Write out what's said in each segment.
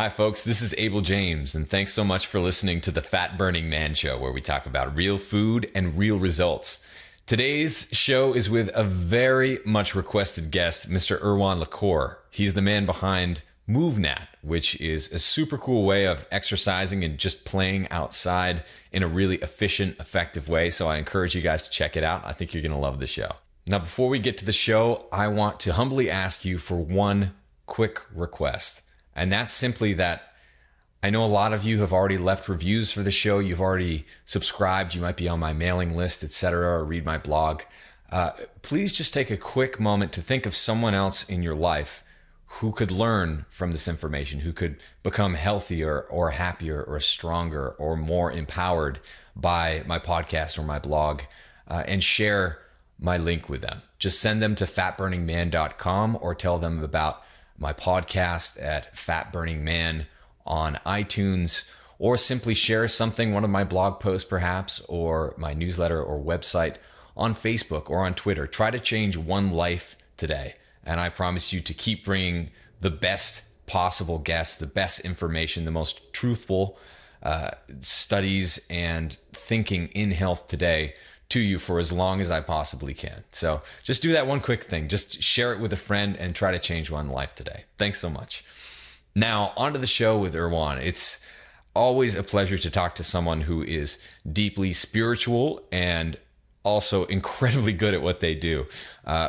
Hi, folks. This is Abel James, and thanks so much for listening to the Fat Burning Man Show, where we talk about real food and real results. Today's show is with a very much requested guest, Mr. Erwan Le Corre. He's the man behind Movnat, which is a super cool way of exercising and just playing outside in a really efficient, effective way. So I encourage you guys to check it out. I think you're going to love the show. Now, before we get to the show, I want to humbly ask you for one quick request. And that's simply that I know a lot of you have already left reviews for the show. You've already subscribed. You might be on my mailing list, etc., or read my blog. Please just take a quick moment to think of someone else in your life who could learn from this information, who could become healthier or happier or stronger or more empowered by my podcast or my blog, and share my link with them. Just send them to fatburningman.com or tell them about my podcast at Fat Burning Man on iTunes, or simply share something, one of my blog posts perhaps, or my newsletter or website on Facebook or on Twitter. Try to change one life today. And I promise you to keep bringing the best possible guests, the best information, the most truthful studies and thinking in health today to you for as long as I possibly can. So just do that one quick thing. Just share it with a friend and try to change one life today. Thanks so much. Now, on to the show with Erwan. It's always a pleasure to talk to someone who is deeply spiritual and also incredibly good at what they do.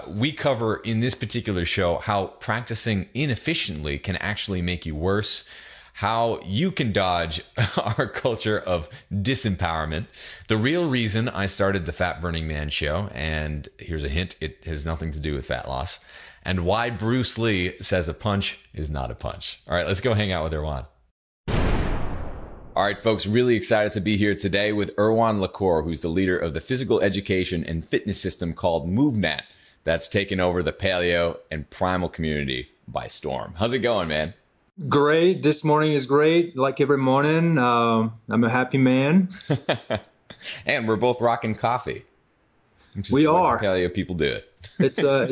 We cover in this particular show how practicing inefficiently can actually make you worse, how you can dodge our culture of disempowerment, the real reason I started the Fat Burning Man Show, and here's a hint, it has nothing to do with fat loss, and why Bruce Lee says a punch is not a punch. All right, let's go hang out with Erwan. All right, folks, really excited to be here today with Erwan Le Corre, who's the leader of the physical education and fitness system called Movnat that's taken over the paleo and primal community by storm. How's it going, man? Great. This morning is great. Like every morning, I'm a happy man. And we're both rocking coffee. We are. Paleo people do it. It's a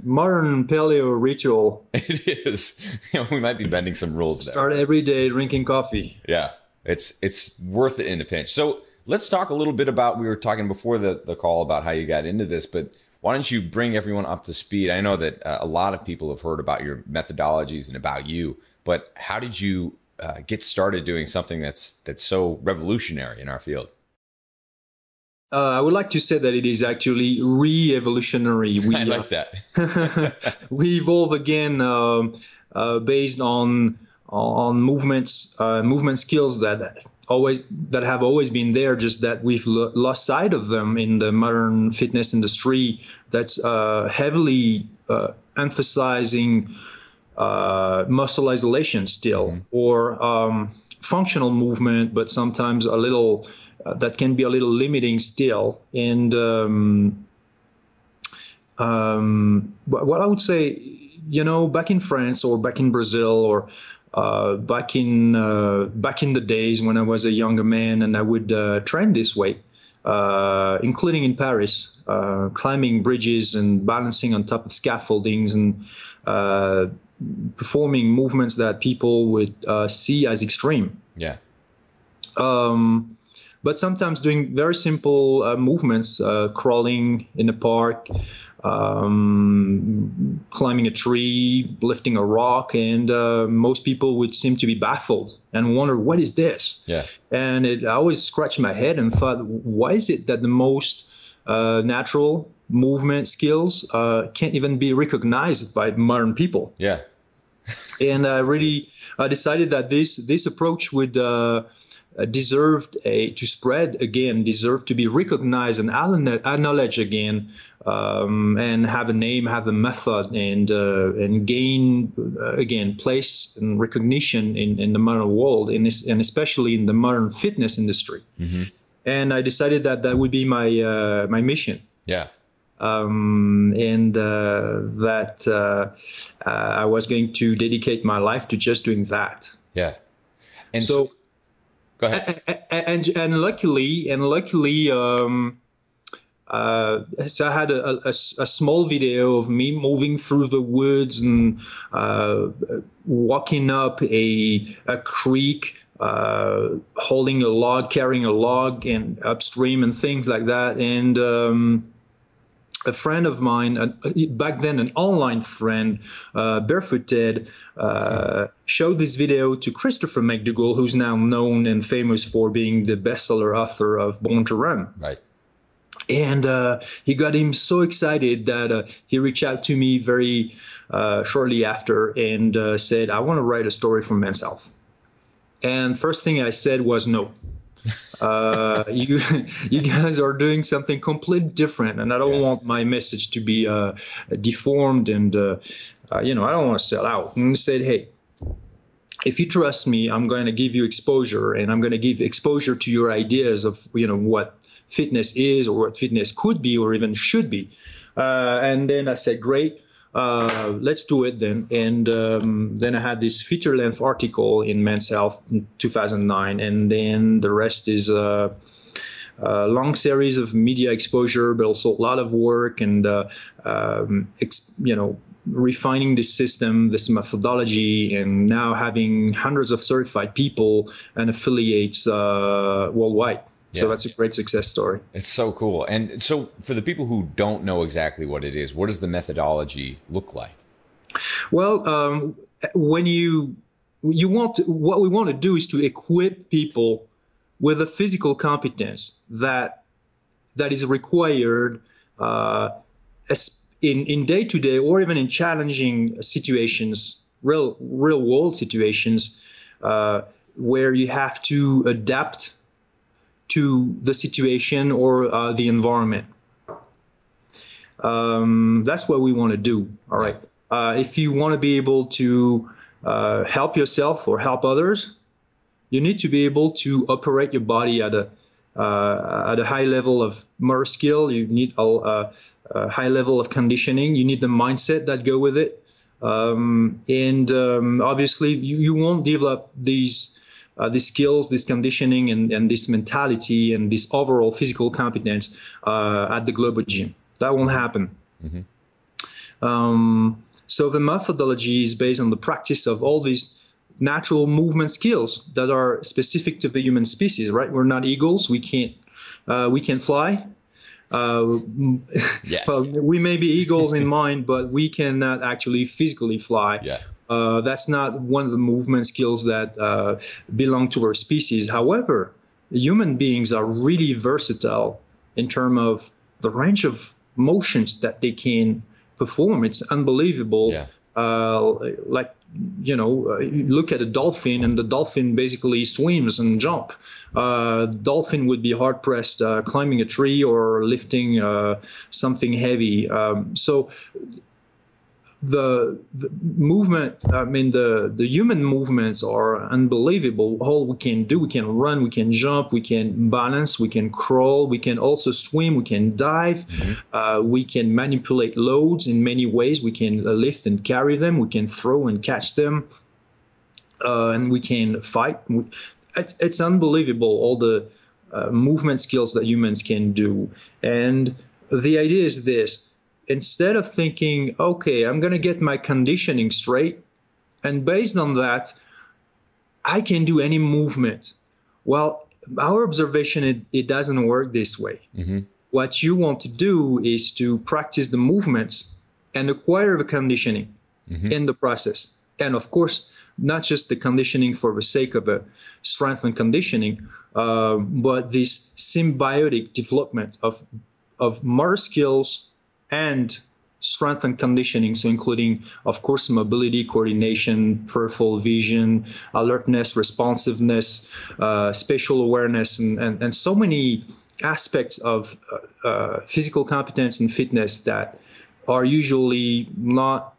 modern paleo ritual. It is. We might be bending some rules there. Start every day drinking coffee. Yeah, it's worth it in a pinch. So let's talk a little bit about, we were talking before the call about how you got into this, but why don't you bring everyone up to speed? I know that a lot of people have heard about your methodologies and about you, but how did you get started doing something that's so revolutionary in our field? I would like to say that it is actually re-evolutionary. I like that. We evolve again based on movements, movement skills that have always been there, just that we've lost sight of them in the modern fitness industry that's heavily emphasizing muscle isolation still, or functional movement, but sometimes a little that can be a little limiting still. And what I would say, back in France or back in Brazil or back in the days when I was a younger man, and I would train this way, including in Paris, climbing bridges and balancing on top of scaffoldings and performing movements that people would see as extreme. Yeah. But sometimes doing very simple movements, crawling in the park, climbing a tree, lifting a rock, and most people would seem to be baffled and wonder, what is this? Yeah. And I always scratched my head and thought, why is it that the most natural movement skills can't even be recognized by modern people? Yeah. And I really decided that this approach would deserved to spread again, deserved to be recognized and acknowledged again, and have a name, have a method, and gain again place and recognition in the modern world, and especially in the modern fitness industry. Mm-hmm. And I decided that would be my mission. Yeah. That I was going to dedicate my life to just doing that. Yeah. And so go ahead. And luckily, so I had a small video of me moving through the woods and walking up a creek, holding a log, carrying a log, and upstream and things like that. And a friend of mine, back then an online friend, Barefoot Ted, showed this video to Christopher McDougall, who's now known and famous for being the bestseller author of Born to Run. Right. And he got him so excited that he reached out to me very shortly after and said, I want to write a story for Men's Health. And first thing I said was no. You guys are doing something completely different, and I don't want my message to be deformed, and I don't want to sell out. And he said, hey, if you trust me, I'm going to give you exposure, and I'm going to give exposure to your ideas of what fitness is, or what fitness could be, or even should be. And then I said, great. Let's do it then. And then I had this feature-length article in Men's Health in 2009, and then the rest is a long series of media exposure, but also a lot of work and refining this system, this methodology, and now having hundreds of certified people and affiliates worldwide. Yeah. So that's a great success story. It's so cool. And so for the people who don't know exactly what it is, what does the methodology look like? Well, when what we want to do is to equip people with a physical competence that is required in day-to-day or even in challenging situations, real world situations, where you have to adapt to the situation or the environment. That's what we want to do. All right. If you want to be able to help yourself or help others, you need to be able to operate your body at a high level of motor skill. You need a high level of conditioning. You need the mindset that go with it. Obviously, you won't develop these skills, this conditioning, and this mentality, and this overall physical competence at the global gym. That won't happen. Mm-hmm. So the methodology is based on the practice of all these natural movement skills that are specific to the human species. Right? We're not eagles. We can't fly. Well, we may be eagles in mind, but we cannot actually physically fly. Yeah. That's not one of the movement skills that belong to our species. However, human beings are really versatile in terms of the range of motions that they can perform. It's unbelievable. Yeah. You look at a dolphin, and the dolphin basically swims and jump. Dolphin would be hard pressed climbing a tree or lifting something heavy. So the movement, the human movements are unbelievable. All we can do, we can run, we can jump, we can balance, we can crawl, we can also swim, we can dive, mm-hmm. We can manipulate loads in many ways. We can lift and carry them, we can throw and catch them, and we can fight. It's unbelievable, all the movement skills that humans can do. And the idea is this: instead of thinking, okay, I'm going to get my conditioning straight, and based on that, I can do any movement. Well, our observation, it doesn't work this way. Mm-hmm. What you want to do is to practice the movements and acquire the conditioning mm-hmm. in the process. And of course, not just the conditioning for the sake of a strength and conditioning, but this symbiotic development of motor skills and strength and conditioning, so including, of course, mobility, coordination, peripheral vision, alertness, responsiveness, spatial awareness, and so many aspects of physical competence and fitness that are usually not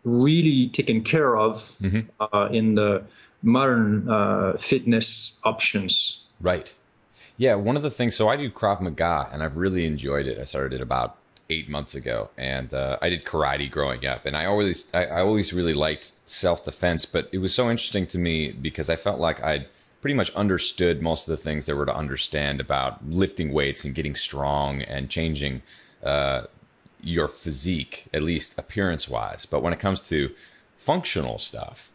really taken care of mm-hmm. In the modern fitness options. Right. Yeah, one of the things, so I do Krav Maga, and I've really enjoyed it. I started it about 8 months ago, and I did karate growing up, and I always really liked self-defense, but it was so interesting to me because I felt like I'd pretty much understood most of the things there were to understand about lifting weights and getting strong and changing your physique, at least appearance-wise. But when it comes to functional stuff,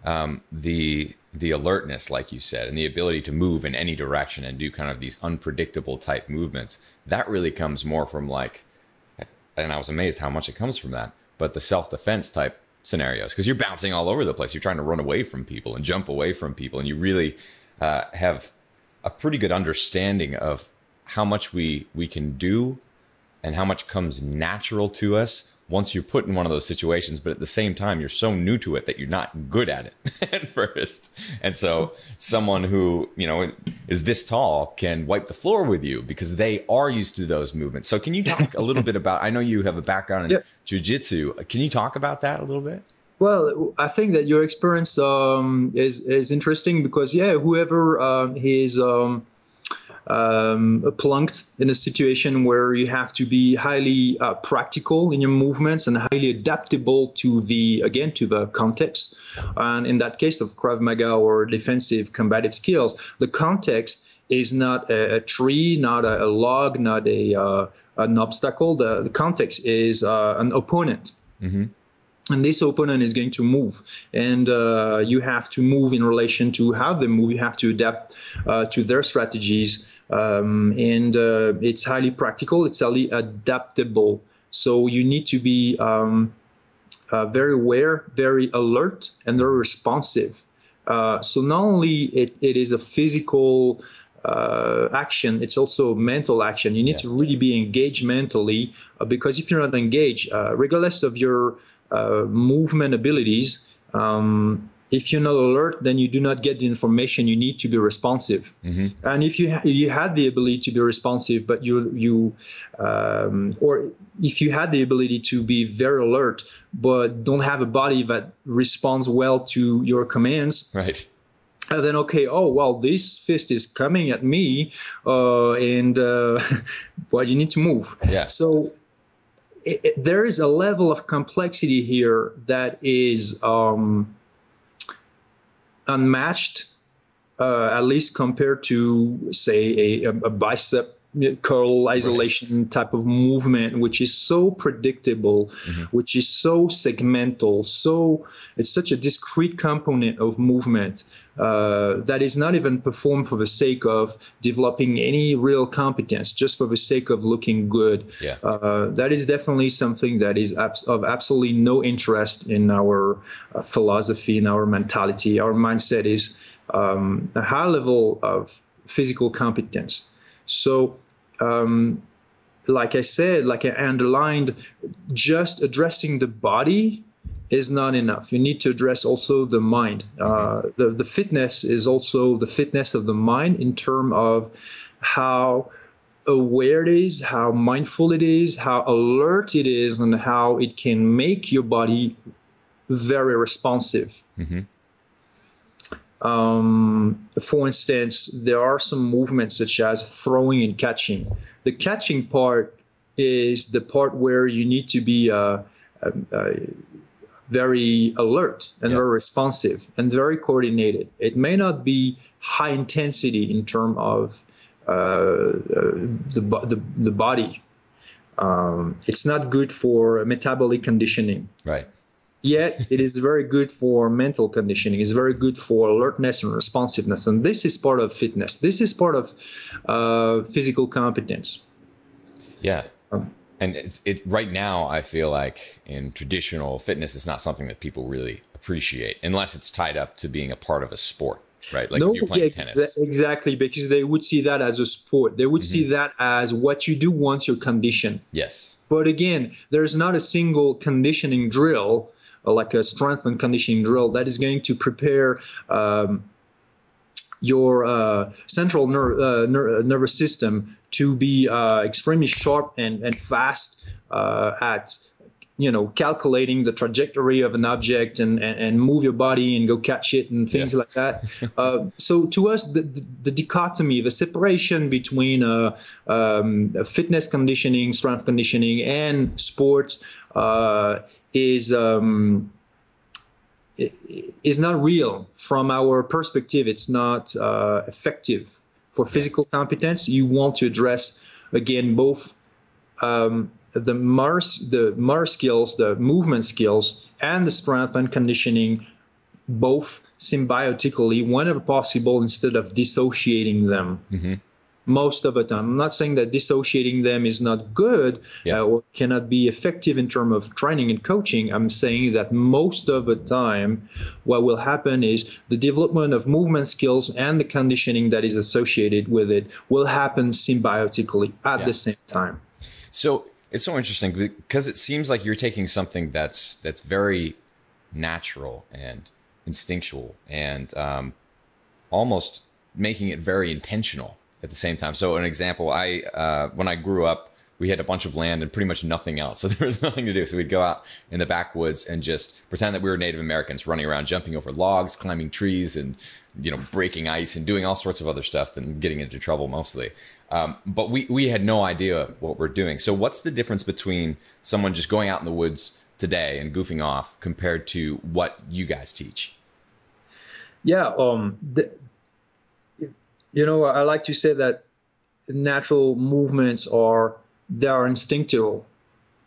the alertness, like you said, and the ability to move in any direction and do kind of these unpredictable type movements, that really comes more from like, and I was amazed how much it comes from that, but the self-defense type scenarios, because you're bouncing all over the place. You're trying to run away from people and jump away from people, and you really have a pretty good understanding of how much we can do and how much comes natural to us once you're put in one of those situations. But at the same time, you're so new to it that you're not good at it at first. And so someone who, you know, is this tall can wipe the floor with you because they are used to those movements. So can you talk a little bit about, I know you have a background in jiu-jitsu. Can you talk about that a little bit? Well, I think that your experience is interesting because, whoever is plunked in a situation where you have to be highly practical in your movements and highly adaptable to the context. And in that case of Krav Maga or defensive combative skills, the context is not a tree, not a log, not an obstacle. The context is an opponent. Mm-hmm. And this opponent is going to move, and you have to move in relation to how they move. You have to adapt to their strategies, and it's highly practical. It's highly adaptable. So you need to be very aware, very alert, and very responsive. So not only it is a physical action, it's also a mental action. You need to really be engaged mentally, because if you're not engaged, regardless of your movement abilities, if you're not alert, then you do not get the information you need to be responsive. Mm-hmm. And if you had the ability to be responsive, but or if you had the ability to be very alert, but don't have a body that responds well to your commands, right? Then okay, oh well, this fist is coming at me, and well, you need to move. Yeah. So there is a level of complexity here that is unmatched, at least compared to, say, a bicep curl isolation type of movement, which is so predictable, which is so segmental, it's such a discrete component of movement that is not even performed for the sake of developing any real competence, just for the sake of looking good. Yeah. That is definitely something that is of absolutely no interest in our philosophy, in our mentality. Our mindset is a high level of physical competence. So, like I said, like I underlined, just addressing the body is not enough. You need to address also the mind. The fitness is also the fitness of the mind in terms of how aware it is, how mindful it is, how alert it is, and how it can make your body very responsive. Mm-hmm. For instance, there are some movements such as throwing and catching. The catching part is the part where you need to be very alert and very responsive and very coordinated. It may not be high intensity in terms of the body. It's not good for metabolic conditioning. Right. Yet it is very good for mental conditioning. It's very good for alertness and responsiveness. And this is part of fitness. This is part of physical competence. Yeah. And it right now, I feel like in traditional fitness, it's not something that people really appreciate unless it's tied up to being a part of a sport, right? Like if you're playing tennis. Exactly, because they would see that as a sport. They would see that as what you do once you're conditioned. Yes. But again, there's not a single conditioning drill, like a strength and conditioning drill, that is going to prepare your central nervous system to be extremely sharp and fast at, calculating the trajectory of an object and move your body and go catch it and things like that. So to us, the dichotomy, the separation between fitness conditioning, strength conditioning, and sports is not real from our perspective. It's not effective. For physical competence, you want to address, again, both motor skills, the movement skills, and the strength and conditioning both symbiotically whenever possible instead of dissociating them. Most of the time. I'm not saying that dissociating them is not good or cannot be effective in terms of training and coaching. I'm saying that most of the time, what will happen is the development of movement skills and the conditioning that is associated with it will happen symbiotically at the same time. So it's so interesting because it seems like you're taking something that's very natural and instinctual and almost making it very intentional at the same time. So an example, when I grew up, we had a bunch of land and pretty much nothing else. So there was nothing to do. So we'd go out in the backwoods and just pretend that we were Native Americans, running around, jumping over logs, climbing trees, and breaking ice and doing all sorts of other stuff and getting into trouble mostly. But we had no idea what we're doing. So what's the difference between someone just going out in the woods today and goofing off compared to what you guys teach? Yeah, I like to say that natural movements are instinctive.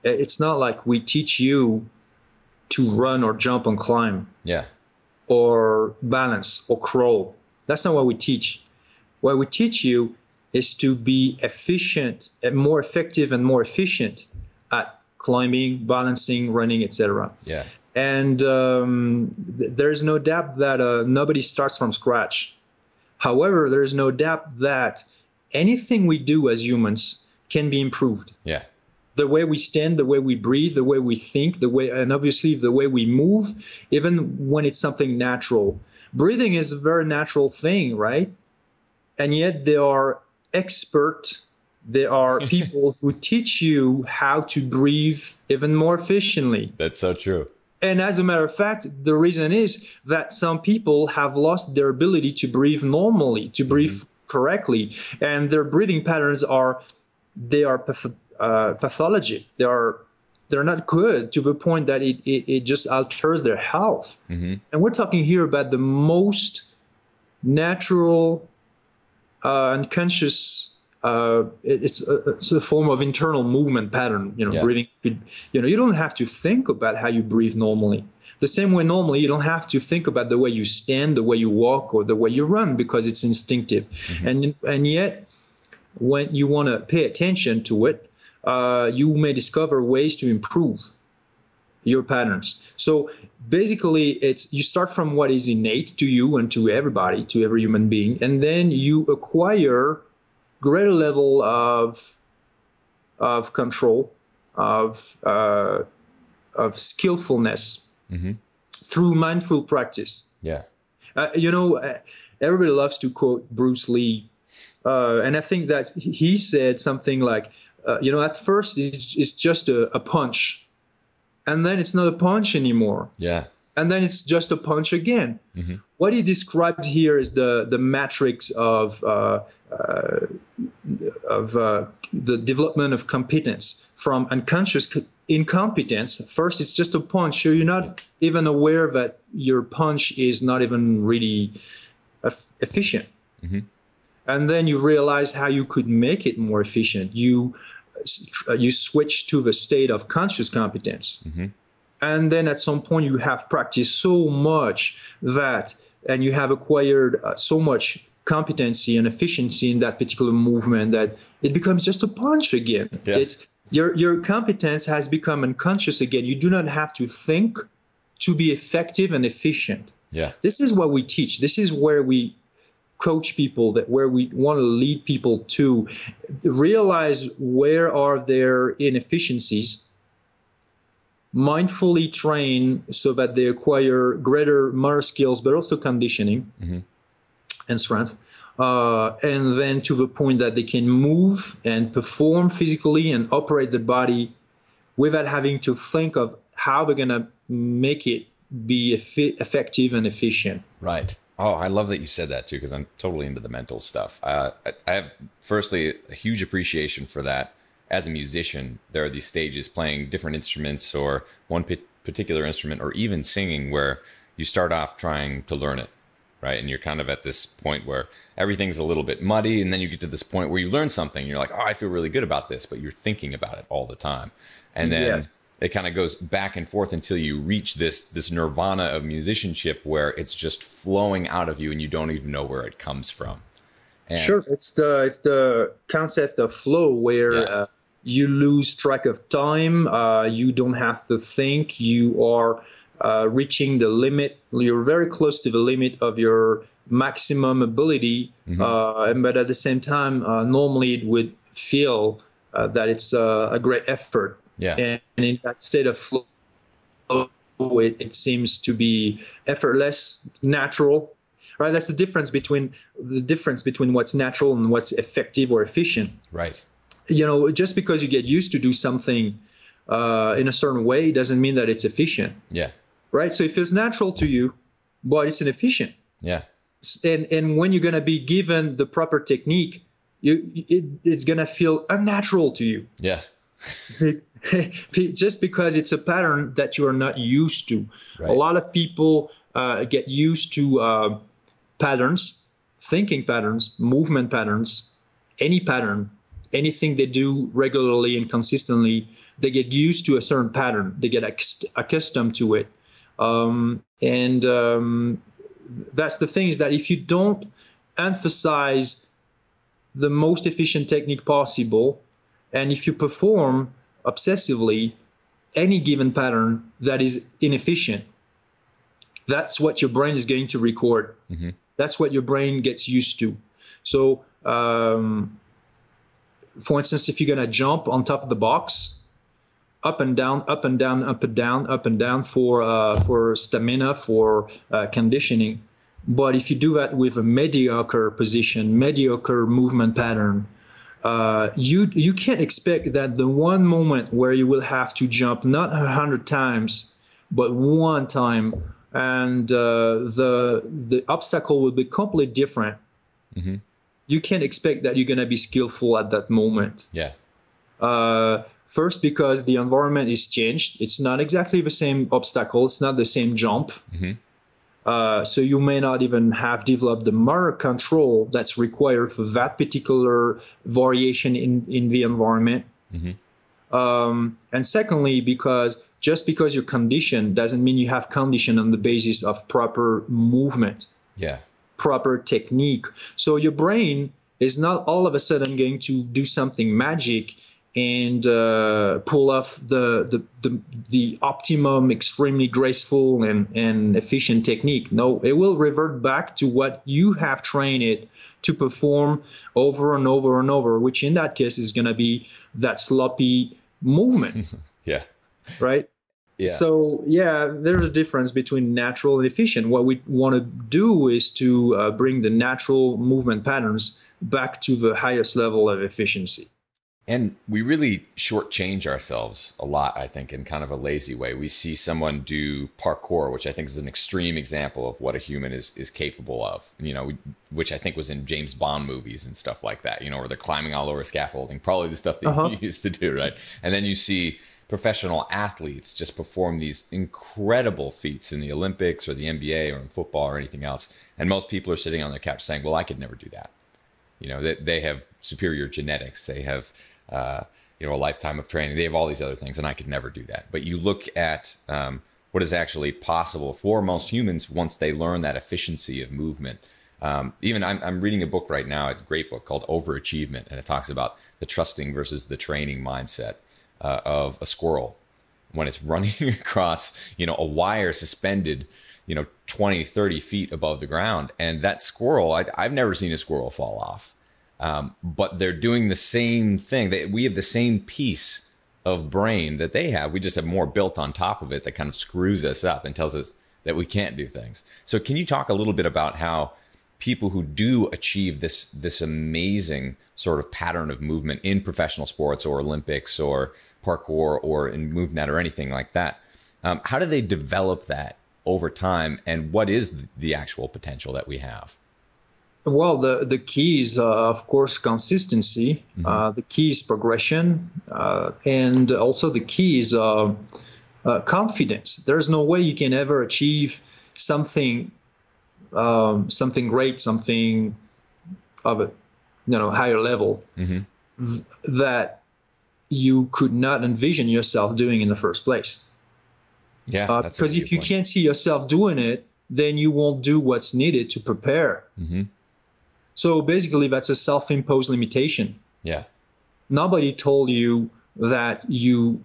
It's not like we teach you to run or jump and climb. Yeah. Or balance or crawl. That's not what we teach. What we teach you is to be efficient, more effective and more efficient at climbing, balancing, running, etc. Yeah. And there's no doubt that nobody starts from scratch. However, there's no doubt that anything we do as humans can be improved. Yeah. The way we stand, the way we breathe, the way we think, and obviously the way we move, even when it's something natural. Breathing is a very natural thing, right? And yet there are people who teach you how to breathe even more efficiently. That's so true. And as a matter of fact, the reason is that some people have lost their ability to breathe normally, to breathe correctly, and their breathing patterns are pathologic. They're not good to the point that it just alters their health. And we're talking here about the most natural, unconscious. It's a form of internal movement pattern. Breathing. You don't have to think about how you breathe normally. The same way normally you don't have to think about the way you stand, the way you walk, or the way you run because it's instinctive. And yet, when you want to pay attention to it, you may discover ways to improve your patterns. So basically, you start from what is innate to you and to everybody, to every human being, and then you acquire greater level of control, of skillfulness through mindful practice. Yeah. Everybody loves to quote Bruce Lee, and I think that he said something like, at first it's just a punch, and then it's not a punch anymore. Yeah. And then it's just a punch again. What he described here is the matrix of the development of competence from unconscious incompetence. First, it's just a punch. You're not even aware that your punch is not even really efficient. And then you realize how you could make it more efficient. You switch to the state of conscious competence. And then at some point you have practiced so much and you have acquired so much competency and efficiency in that particular movement that it becomes just a punch again. Yeah. Your competence has become unconscious again. You do not have to think to be effective and efficient. Yeah. This is what we teach. This is where we coach people, where we want to lead people to realize where are their inefficiencies, mindfully train so that they acquire greater motor skills, but also conditioning and strength. And then to the point that they can move and perform physically and operate the body without having to think of how they're going to make it be effective and efficient. Right. Oh, I love that you said that too, because I'm totally into the mental stuff. I have, firstly, a huge appreciation for that. As a musician, there are these stages playing different instruments or one particular instrument or even singing where you start off trying to learn it. right? And you're kind of at this point where everything's a little bit muddy, and then you get to this point where you learn something. You're like, oh, I feel really good about this, but you're thinking about it all the time. And then Yes. it kind of goes back and forth until you reach this nirvana of musicianship where it's just flowing out of you and you don't even know where it comes from. And Sure, it's the concept of flow where Yeah. you lose track of time. You don't have to think. You are reaching the limit. You're very close to the limit of your maximum ability. But at the same time, normally it would feel that it's a great effort. Yeah. And in that state of flow, it seems to be effortless, natural. Right, that's the difference between what's natural and what's effective or efficient. Right. You know, just because you get used to do something in a certain way doesn't mean that it's efficient. Yeah. Right. So it feels natural to you, but it's inefficient. Yeah. And when you're gonna be given the proper technique, it's gonna feel unnatural to you. Yeah. Just because it's a pattern that you are not used to. Right. A lot of people get used to patterns, thinking patterns, movement patterns, any pattern, anything they do regularly and consistently, they get used to a certain pattern. They get accustomed to it. That's the thing, is that if you don't emphasize the most efficient technique possible, and if you perform obsessively any given pattern that is inefficient, that's what your brain is going to record. That's what your brain gets used to. So, for instance, if you're going to jump on top of the box, up and down, up and down, up and down, up and down for stamina, for conditioning. But if you do that with a mediocre position, mediocre movement pattern, you can't expect that the one moment where you will have to jump not 100 times, but one time, and the obstacle will be completely different. You can't expect that you're going to be skillful at that moment. Yeah. First, because the environment is changed. It's not exactly the same obstacle. It's not the same jump. So you may not even have developed the motor control that's required for that particular variation in the environment. And secondly, because just because you're conditioned doesn't mean you have condition on the basis of proper movement, Yeah. proper technique. So your brain is not all of a sudden going to do something magic and pull off the optimum, extremely graceful and efficient technique. No, it will revert back to what you have trained it to perform over and over and over, which in that case is going to be that sloppy movement. Yeah. Right? Yeah. So, yeah, there's a difference between natural and efficient. What we want to do is to bring the natural movement patterns back to the highest level of efficiency. And we really shortchange ourselves a lot, I think, in kind of a lazy way. We see someone do parkour, which I think is an extreme example of what a human is capable of, which I think was in James Bond movies and stuff like that, where they're climbing all over scaffolding, probably the stuff that you used to do, right? And then you see professional athletes just perform these incredible feats in the Olympics or the NBA or in football or anything else. And most people are sitting on their couch saying, well, I could never do that. They have superior genetics. They have, a lifetime of training. They have all these other things, and I could never do that. But you look at what is actually possible for most humans once they learn that efficiency of movement. Even I'm reading a book right now, a great book called Overachievement, and it talks about the trusting versus the training mindset of a squirrel when it's running across, a wire suspended, 20, 30 feet above the ground. And that squirrel, I've never seen a squirrel fall off. But they're doing the same thing. We have the same piece of brain that they have. We just have more built on top of it that kind of screws us up and tells us that we can't do things. So can you talk a little bit about how people who do achieve this amazing sort of pattern of movement in professional sports or Olympics or parkour or in Movnat or anything like that, how do they develop that over time, and what is the actual potential that we have? Well, the key is, of course, consistency. The key is progression. And also the key is confidence. There's no way you can ever achieve something something great, something of a higher level that you could not envision yourself doing in the first place. Yeah, that's because if you can't see yourself doing it, then you won't do what's needed to prepare. So basically, that's a self-imposed limitation. Yeah. Nobody told you that you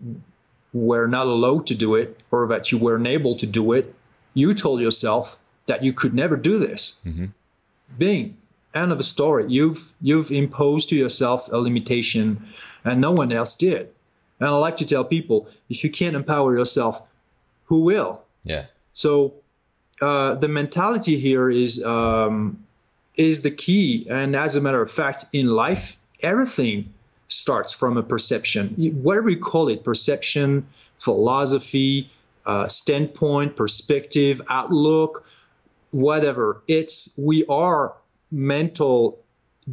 were not allowed to do it or that you weren't able to do it. You told yourself that you could never do this. Bing, end of the story. You've imposed to yourself a limitation, and no one else did. And I like to tell people, if you can't empower yourself, who will? Yeah. So the mentality here is the key. And as a matter of fact, in life, everything starts from a perception. Whatever you call it, perception, philosophy, standpoint, perspective, outlook, whatever. We are mental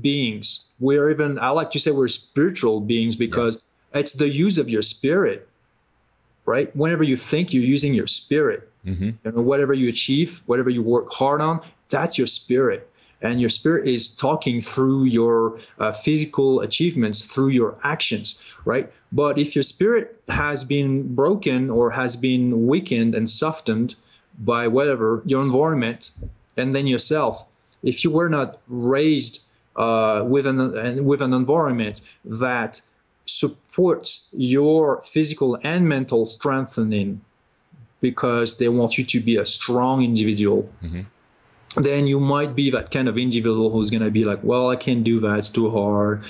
beings. I like to say we're spiritual beings because it's the use of your spirit, right? Whenever you think, you're using your spirit. Whatever you achieve, whatever you work hard on, that's your spirit. And your spirit is talking through your physical achievements, through your actions, right? But if your spirit has been broken or has been weakened and softened by whatever, your environment, and then yourself, if you were not raised with an environment that supports your physical and mental strengthening, because they want you to be a strong individual, then you might be that kind of individual who's going to be like, well, I can't do that. It's too hard.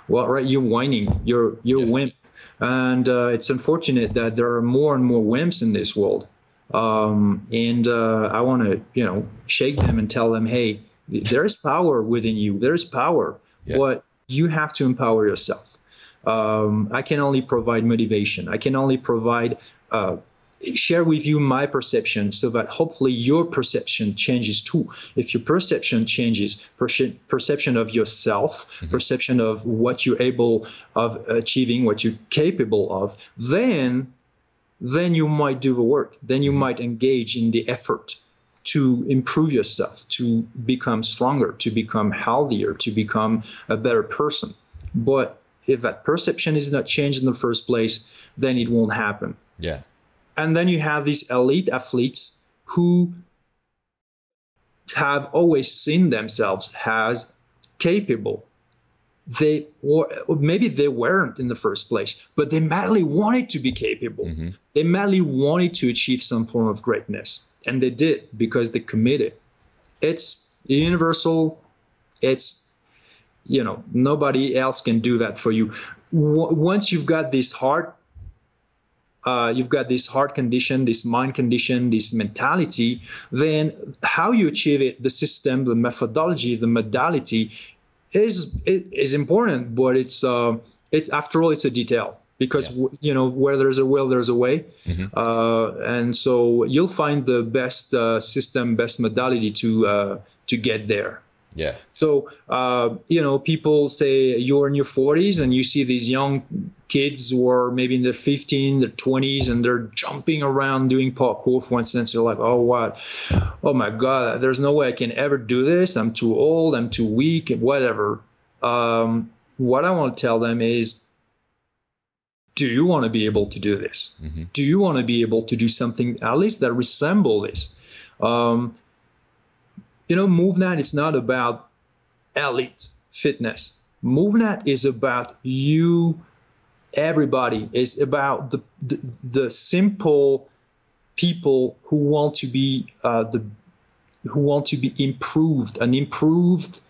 Right, you're whining. You're wimp. And it's unfortunate that there are more and more wimps in this world. And I want to, shake them and tell them, hey, there's power within you. There's power, but you have to empower yourself. I can only provide motivation. I can only provide share with you my perception so that hopefully your perception changes too. If your perception changes, perception of yourself, perception of what you're able of achieving, what you're capable of, then you might do the work. Then you might engage in the effort to improve yourself, to become stronger, to become healthier, to become a better person. But if that perception is not changed in the first place, then it won't happen. Yeah. And then you have these elite athletes who have always seen themselves as capable. Maybe they weren't in the first place, but they madly wanted to be capable. They madly wanted to achieve some form of greatness. And they did because they committed. It's universal. It's, nobody else can do that for you. Once you've got this heart condition, this mind condition, this mentality, then how you achieve it, the system, the methodology, the modality is important, but it's after all, it's a detail. Because, where there's a will, there's a way. And so you'll find the best system, best modality to get there. Yeah. So, people say you're in your 40s and you see these young kids who are maybe in their 15, their 20s, and they're jumping around doing parkour, for instance. You're like, oh, what? Oh, my God, there's no way I can ever do this. I'm too old. I'm too weak, whatever. What I want to tell them is, do you want to be able to do this? Do you want to be able to do something at least that resemble this? Movnat is not about elite fitness. Movnat is about you, everybody. It's about the simple people who want to be improved, an improved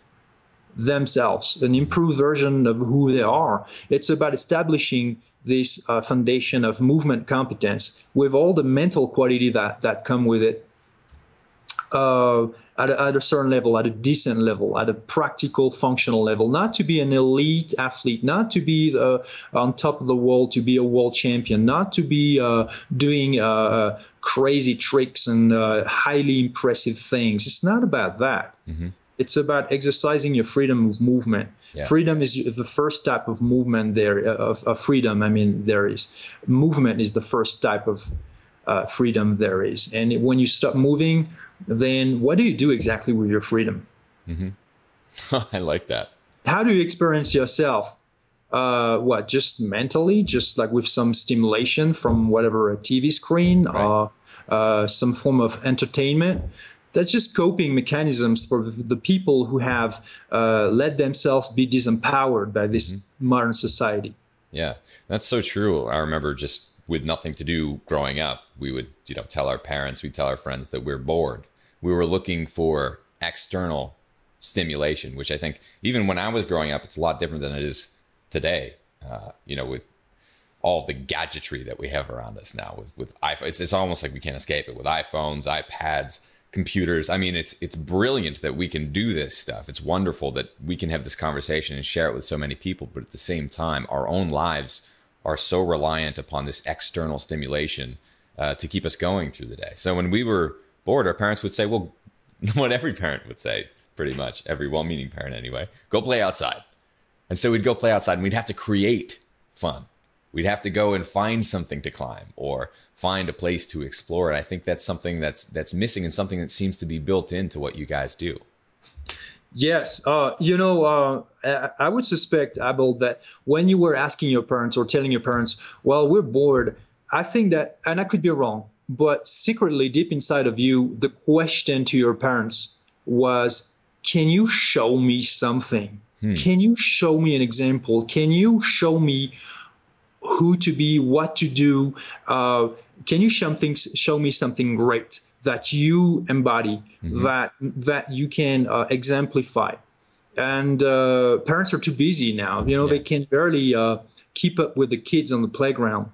themselves, an improved version of who they are. It's about establishing this foundation of movement competence with all the mental quality that come with it at a certain level, at a decent level, at a practical, functional level. Not to be an elite athlete, not to be on top of the world, to be a world champion, not to be doing crazy tricks and highly impressive things. It's not about that. It's about exercising your freedom of movement. Yeah. Freedom is the first type of movement of freedom. I mean, there is. Movement is the first type of freedom there is. And when you stop moving, then what do you do exactly with your freedom? I like that. How do you experience yourself? What, just mentally, just like with some stimulation from whatever, a TV screen, Right. some form of entertainment? That's just coping mechanisms for the people who have let themselves be disempowered by this modern society. Yeah, that's so true. I remember just with nothing to do growing up, we would, tell our parents, we'd tell our friends that we're bored. We were looking for external stimulation, which I think even when I was growing up, it's a lot different than it is today. With all the gadgetry that we have around us now, with iPhone, it's almost like we can't escape it with iPhones, iPads, computers. I mean, it's brilliant that we can do this stuff. It's wonderful that we can have this conversation and share it with so many people. But at the same time, our own lives are so reliant upon this external stimulation to keep us going through the day. So when we were bored, our parents would say, well, what every parent would say, pretty much every well-meaning parent anyway, go play outside. And so we'd go play outside and we'd have to create fun. We'd have to go and find something to climb or find a place to explore. And I think that's something that's missing and something that seems to be built into what you guys do. Yes, I would suspect, Abel, that when you were asking your parents or telling your parents, well, we're bored, I think that, and I could be wrong, but secretly deep inside of you, the question to your parents was, can you show me something? Can you show me an example? Can you show me who to be, what to do? Can you show me something great that you embody, that you can exemplify? And parents are too busy now. They can barely keep up with the kids on the playground.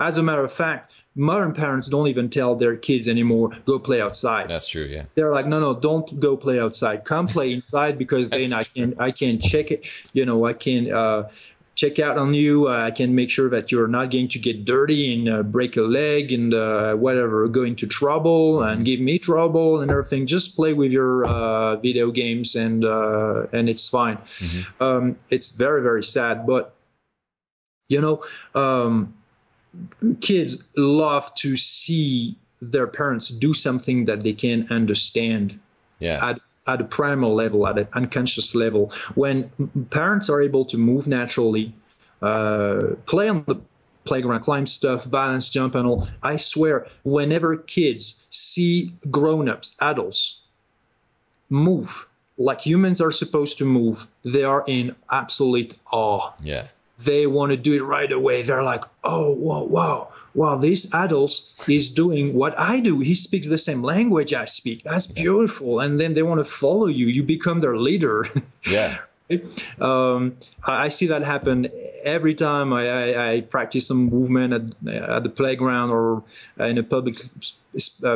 As a matter of fact, modern parents don't even tell their kids anymore, go play outside. That's true, yeah. They're like, no, don't go play outside. Come play inside, because then I can check it. I can check out on you. I can make sure that you're not going to get dirty and break a leg and whatever, go into trouble and give me trouble and everything. Just play with your video games and it's fine. It's very, very sad, but kids love to see their parents do something that they can understand. Yeah. At a primal level, at an unconscious level. When parents are able to move naturally, play on the playground, climb stuff, balance, jump, and all, I swear, whenever kids see grown-ups, adults, move like humans are supposed to move, they are in absolute awe. Yeah. They want to do it right away. They're like, oh, wow, this adult is doing what I do. He speaks the same language I speak. That's beautiful. And then they want to follow you. You become their leader. Yeah. I see that happen every time I practice some movement at the playground or in a public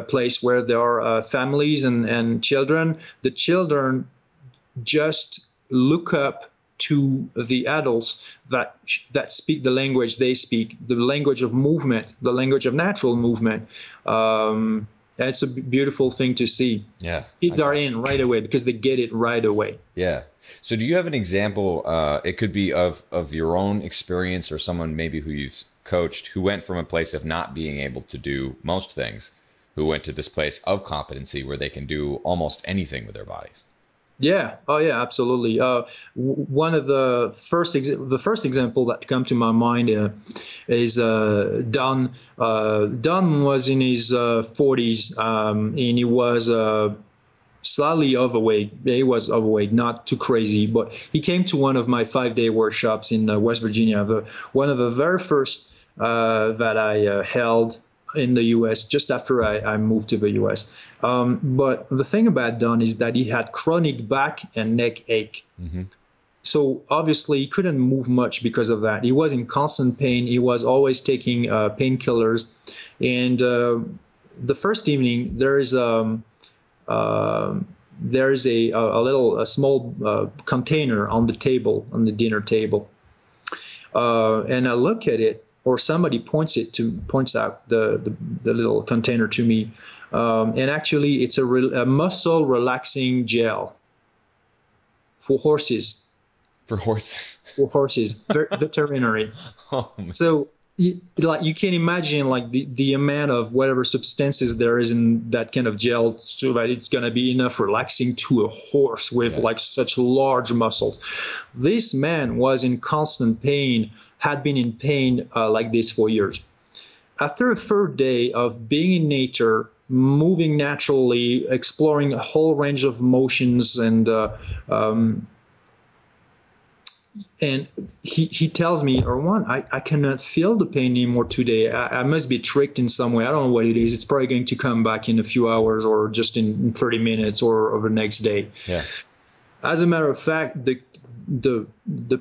place where there are families and children. The children just look up to the adults that speak the language they speak, the language of movement, the language of natural movement. And it's a beautiful thing to see. Yeah. Kids are in right away because they get it right away. Yeah. So do you have an example? It could be of your own experience or someone maybe who you've coached who went from a place of not being able to do most things, who went to this place of competency where they can do almost anything with their bodies. Yeah. Oh, yeah. Absolutely. One of the first example that come to my mind is Don. Don was in his 40s, and he was slightly overweight. He was overweight, not too crazy, but he came to one of my 5-day workshops in West Virginia. One of the very first that I held in the US just after I moved to the US. But the thing about Don is that he had chronic back and neck ache. So obviously he couldn't move much because of that. He was in constant pain. He was always taking painkillers. And the first evening there is a small container on the table, on the dinner table. And I look at it, or somebody points out the little container to me, and actually it's a muscle relaxing gel for horses. For horses. For horses, veterinary. So like you can imagine like the amount of whatever substances there is in that kind of gel so that it's going to be enough relaxing to a horse with like such large muscles. This man was in constant pain, had been in pain like this for years. After a third day of being in nature, moving naturally, exploring a whole range of motions and he tells me, Erwan, I cannot feel the pain anymore today. I must be tricked in some way. I don't know what it is. It's probably going to come back in a few hours or just in 30 minutes or the next day. Yeah. As a matter of fact, the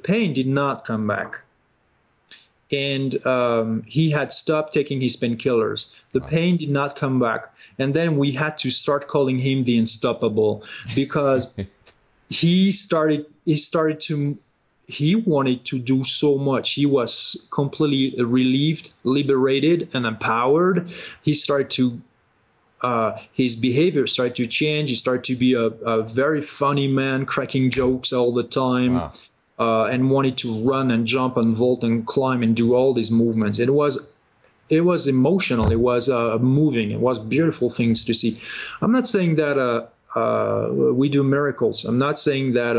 pain did not come back. And he had stopped taking his painkillers. The pain did not come back. And then we had to start calling him the Unstoppable because he wanted to do so much. He was completely relieved, liberated, and empowered. He started to, his behavior started to change. He started to be a very funny man, cracking jokes all the time, and wanted to run and jump and vault and climb and do all these movements. It was emotional. It was moving. It was beautiful things to see. I'm not saying that we do miracles. I'm not saying that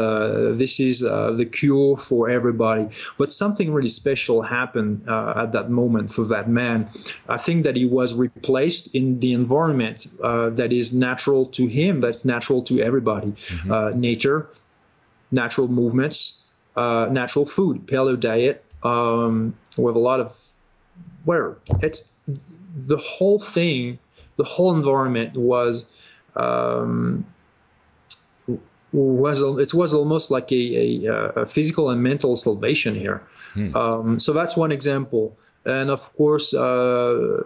this is the cure for everybody, but something really special happened at that moment for that man. I think that he was replaced in the environment that is natural to him, that's natural to everybody. Nature, natural movements, natural food, paleo diet, with a lot of, where it's the whole thing, the whole environment was almost like a physical and mental salvation here. So that's one example. And of course, other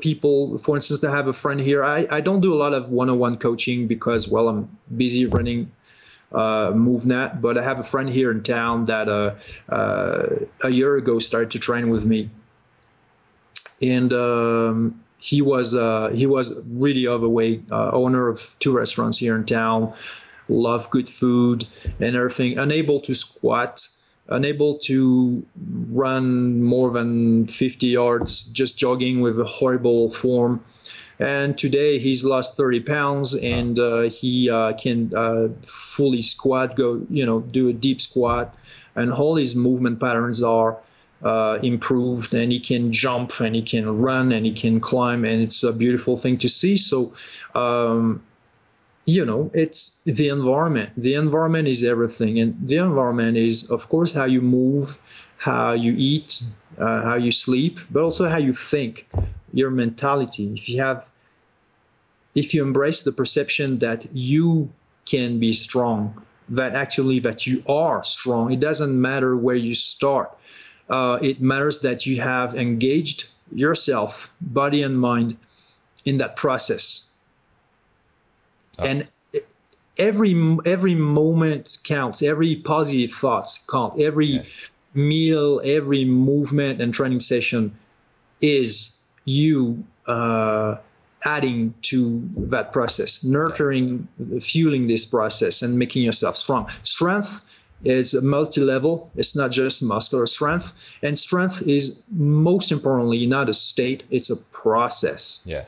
people, for instance, I have a friend here. I don't do a lot of one-on-one coaching because, well, I'm busy running Movnat, but I have a friend here in town that a year ago started to train with me. And he was really overweight, owner of 2 restaurants here in town, loved good food and everything, unable to squat, unable to run more than 50 yards, just jogging with a horrible form. And today he's lost 30 pounds and he can fully squat, do a deep squat, and all his movement patterns are improved, and he can jump and he can run and he can climb, and it's a beautiful thing to see. So it's the environment. The environment is everything, and the environment is, of course, how you move, how you eat, how you sleep, but also how you think, your mentality. If you embrace the perception that you can be strong, that you are strong, it doesn't matter where you start. It matters that you have engaged yourself, body and mind, in that process. And every moment counts. Every positive thoughts count. Every meal, every movement and training session is you adding to that process, nurturing, fueling this process, and making yourself strong. Strength is multi-level. It's not just muscular strength. And strength is, most importantly, not a state. It's a process. Yeah.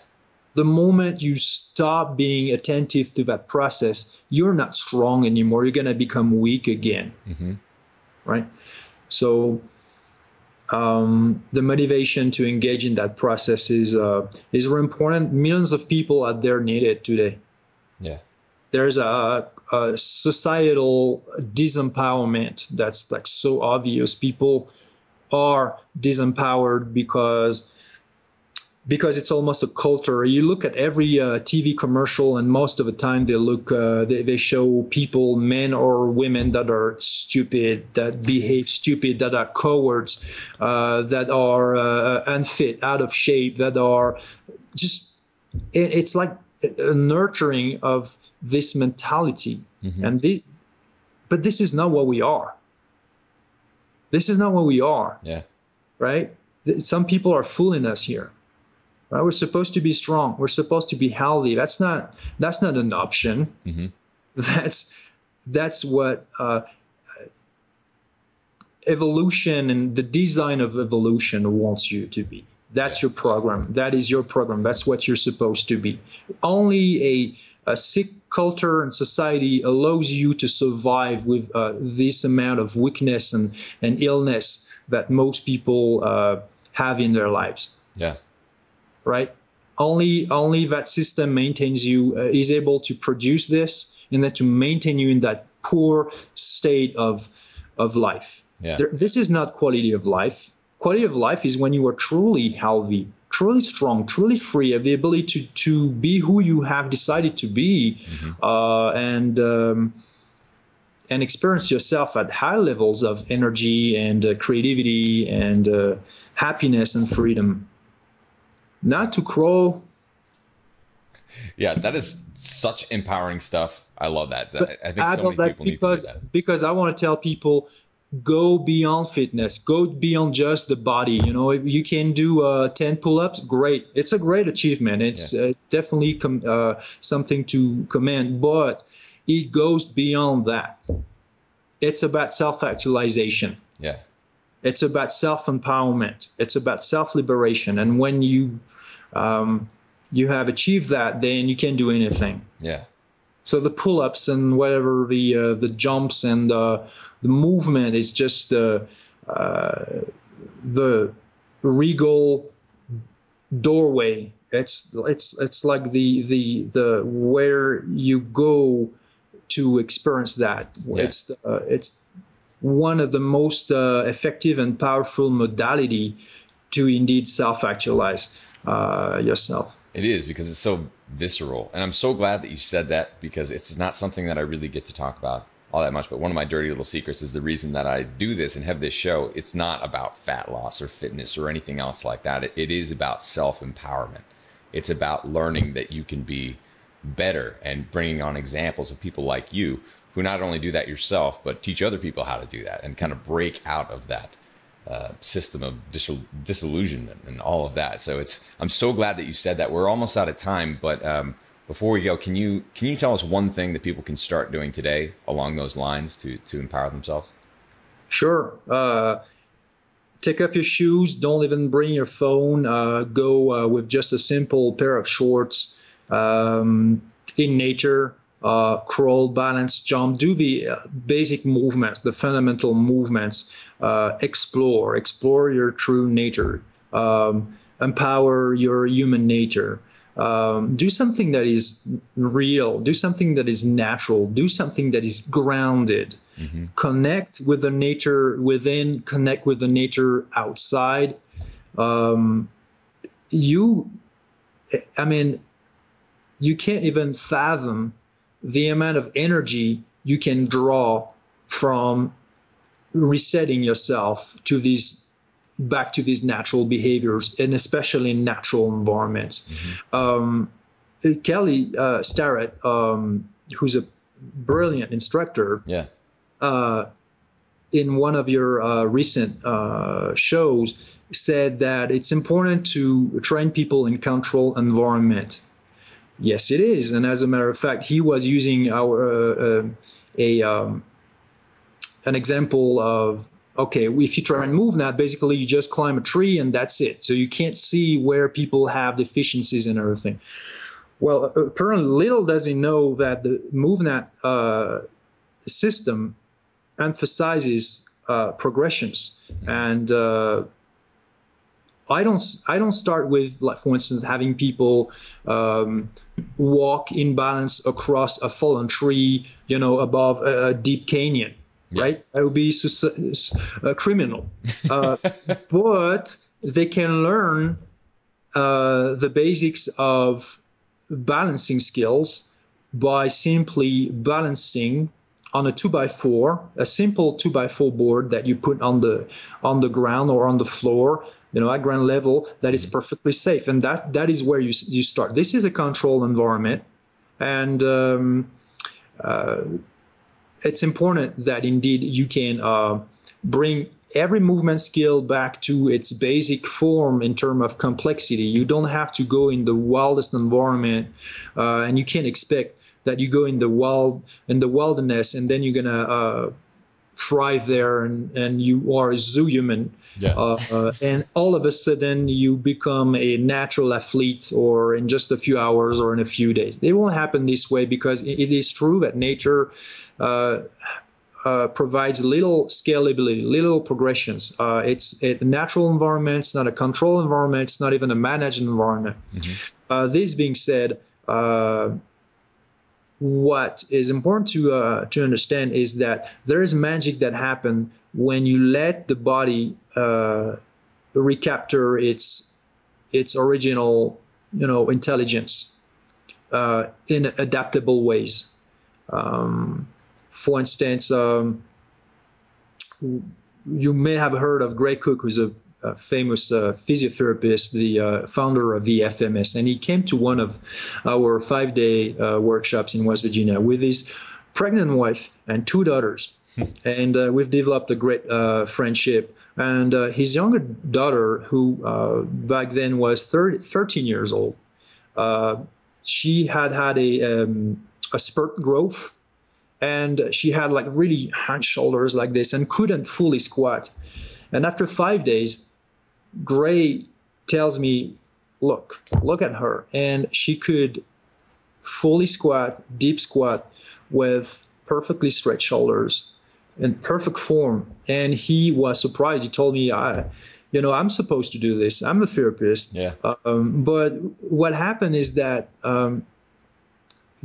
The moment you stop being attentive to that process, you're not strong anymore. You're going to become weak again. Right? So the motivation to engage in that process is very important. Millions of people out there need it today. Yeah. There's a societal disempowerment that's like so obvious. People are disempowered because it's almost a culture. You look at every TV commercial, and most of the time they show people, men or women, that are stupid, that behave stupid, that are cowards, that are unfit, out of shape, that are just. It's like a nurturing of this mentality, but this is not what we are. This is not what we are. Yeah. Right? Some people are fooling us here. Right? We're supposed to be strong. We're supposed to be healthy. That's not an option. That's what evolution and the design of evolution wants you to be. That's your program. That is your program. That's what you're supposed to be. Only a sick culture and society allows you to survive with this amount of weakness and illness that most people have in their lives. Yeah. Right? Only that system maintains you, is able to produce this, and then to maintain you in that poor state of life. Yeah. This is not quality of life. Quality of life is when you are truly healthy, truly strong, truly free, have the ability to be who you have decided to be, and experience yourself at high levels of energy and creativity and happiness and freedom. Not to crawl. Yeah, that is such empowering stuff. I love that. I think so many that's people need to do that. Because I want to tell people, go beyond fitness, go beyond just the body. You know, if you can do 10 pull-ups, great. It's a great achievement. It's definitely something to commend, but it goes beyond that. It's about self-actualization. Yeah. It's about self-empowerment. It's about self-liberation. And when you have achieved that, then you can do anything. Yeah. So the pull-ups and whatever, the jumps and the movement is just the regal doorway. It's like the where you go to experience that. Yeah. It's one of the most effective and powerful modality to indeed self-actualize yourself. It is, because it's so visceral. And I'm so glad that you said that, because it's not something that I really get to talk about all that much. But one of my dirty little secrets is the reason that I do this and have this show. It's not about fat loss or fitness or anything else like that. It is about self-empowerment. It's about learning that you can be better and bringing on examples of people like you who not only do that yourself, but teach other people how to do that and kind of break out of that system of disillusionment and all of that. So I'm so glad that you said that. We're almost out of time, but before we go, can you tell us one thing that people can start doing today along those lines to empower themselves? Sure. Take off your shoes. Don't even bring your phone. Go with just a simple pair of shorts in nature. Crawl, balance, jump, do the basic movements, the fundamental movements. Explore your true nature. Empower your human nature. Do something that is real. Do something that is natural. Do something that is grounded. Mm-hmm. Connect with the nature within. Connect with the nature outside. You can't even fathom the amount of energy you can draw from resetting yourself back to these natural behaviors, and especially in natural environments. Mm-hmm. Kelly Starrett, who's a brilliant instructor, in one of your recent shows, said that it's important to train people in controlled environment. Yes, it is. And as a matter of fact, he was using an example of, okay, if you try and Movnat, basically you just climb a tree and that's it. So you can't see where people have deficiencies and everything. Well, apparently little does he know that the Movnat system emphasizes progressions. And I don't start with, like, for instance, having people walk in balance across a fallen tree, above a deep canyon, right? That would be criminal. But they can learn the basics of balancing skills by simply balancing on a 2x4, a simple 2x4 board that you put on the ground or on the floor, at ground level, that is perfectly safe. And that is where you start. This is a controlled environment. And it's important that indeed you can bring every movement skill back to its basic form in terms of complexity. You don't have to go in the wildest environment, and you can't expect that you go in the wilderness and then you're gonna thrive there, and you are a zoo human. Yeah. And all of a sudden you become a natural athlete, or in just a few hours or in a few days. It won't happen this way, because it is true that nature provides little scalability, little progressions. It's a natural environment, it's not a controlled environment, it's not even a managed environment. This being said, what is important to understand is that there is magic that happens when you let the body recapture its original, intelligence in adaptable ways. For instance, you may have heard of Gray Cook, who's a famous physiotherapist, the founder of the FMS, and he came to one of our 5-day workshops in West Virginia with his pregnant wife and 2 daughters. And we've developed a great friendship. And his younger daughter, who back then was 13 years old, she had a spurt growth, and she had like really hunched shoulders like this and couldn't fully squat. And after 5 days, Gray tells me, look at her. And she could fully squat, deep squat, with perfectly straight shoulders in perfect form. And he was surprised. He told me, I'm supposed to do this. I'm the therapist. Yeah. But what happened is that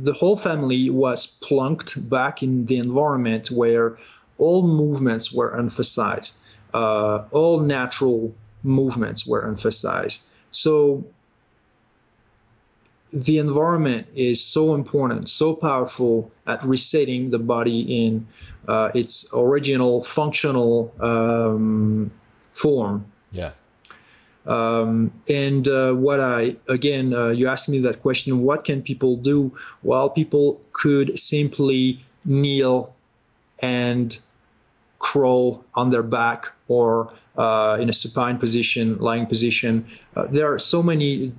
the whole family was plunked back in the environment where all movements were emphasized. All natural movements were emphasized. So the environment is so important, so powerful at resetting the body in its original functional form. Yeah. You asked me that question, what can people do? Well, people could simply kneel and crawl on their back, or in a supine position, lying position. There are so many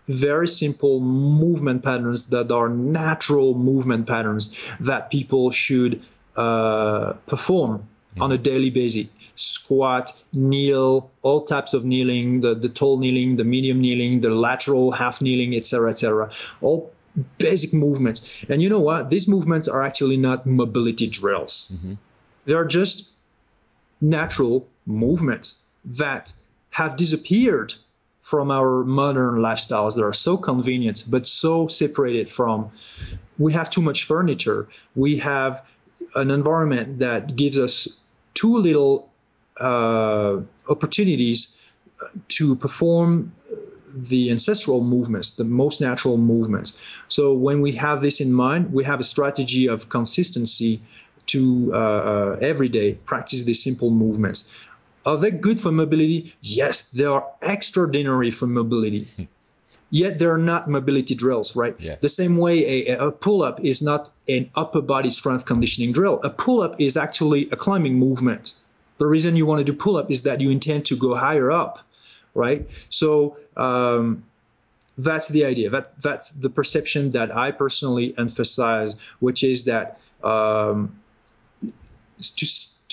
very simple movement patterns that are natural movement patterns that people should perform on a daily basis. Squat, kneel, all types of kneeling, the tall kneeling, the medium kneeling, the lateral half kneeling, etc., etc. All basic movements. And you know what? These movements are actually not mobility drills. Mm-hmm. They're just natural movements that have disappeared from our modern lifestyles that are so convenient, but so separated from. We have too much furniture. We have an environment that gives us too little opportunities to perform the ancestral movements, the most natural movements. So when we have this in mind, we have a strategy of consistency to every day practice these simple movements. Are they good for mobility? Yes, they are extraordinary for mobility. Yet they're not mobility drills, right? Yeah. The same way a pull-up is not an upper body strength conditioning drill. A pull-up is actually a climbing movement. The reason you want to do pull-up is that you intend to go higher up, right? So that's the idea. That's the perception that I personally emphasize, which is that to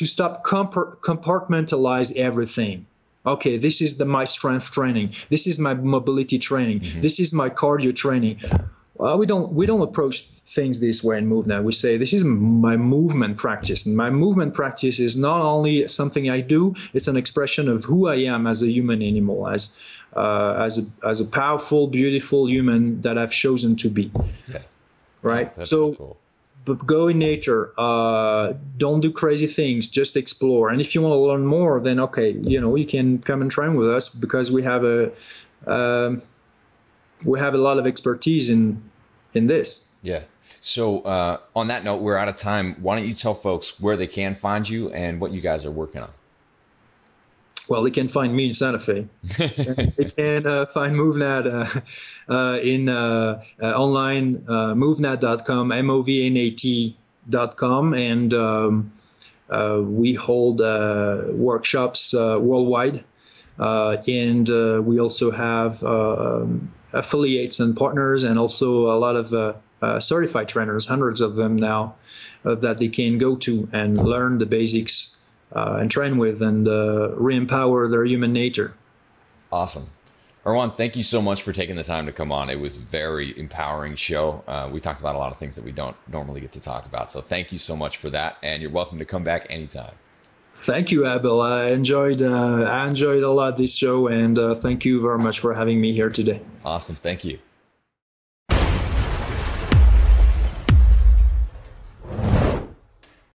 stop compartmentalize everything. Okay, this is my strength training. This is my mobility training. Mm-hmm. This is my cardio training. Well, we don't approach things this way in Movnat. We say this is my movement practice, and my movement practice is not only something I do; it's an expression of who I am as a human animal, as a powerful, beautiful human that I've chosen to be. Yeah. Right. That's so cool. But go in nature. Don't do crazy things. Just explore. And if you want to learn more, then okay, you can come and train with us, because we have a lot of expertise in this. Yeah. So on that note, we're out of time. Why don't you tell folks where they can find you and what you guys are working on? Well, they can find me in Santa Fe. They can find Movnat in online, movnat.com, movnat.com, and we hold workshops worldwide, and we also have affiliates and partners, and also a lot of certified trainers, hundreds of them now, that they can go to and learn the basics and train with and re-empower their human nature. Awesome. Erwan, thank you so much for taking the time to come on. It was a very empowering show. We talked about a lot of things that we don't normally get to talk about. So thank you so much for that. And you're welcome to come back anytime. Thank you, Abel. I enjoyed a lot this show, and thank you very much for having me here today. Awesome. Thank you.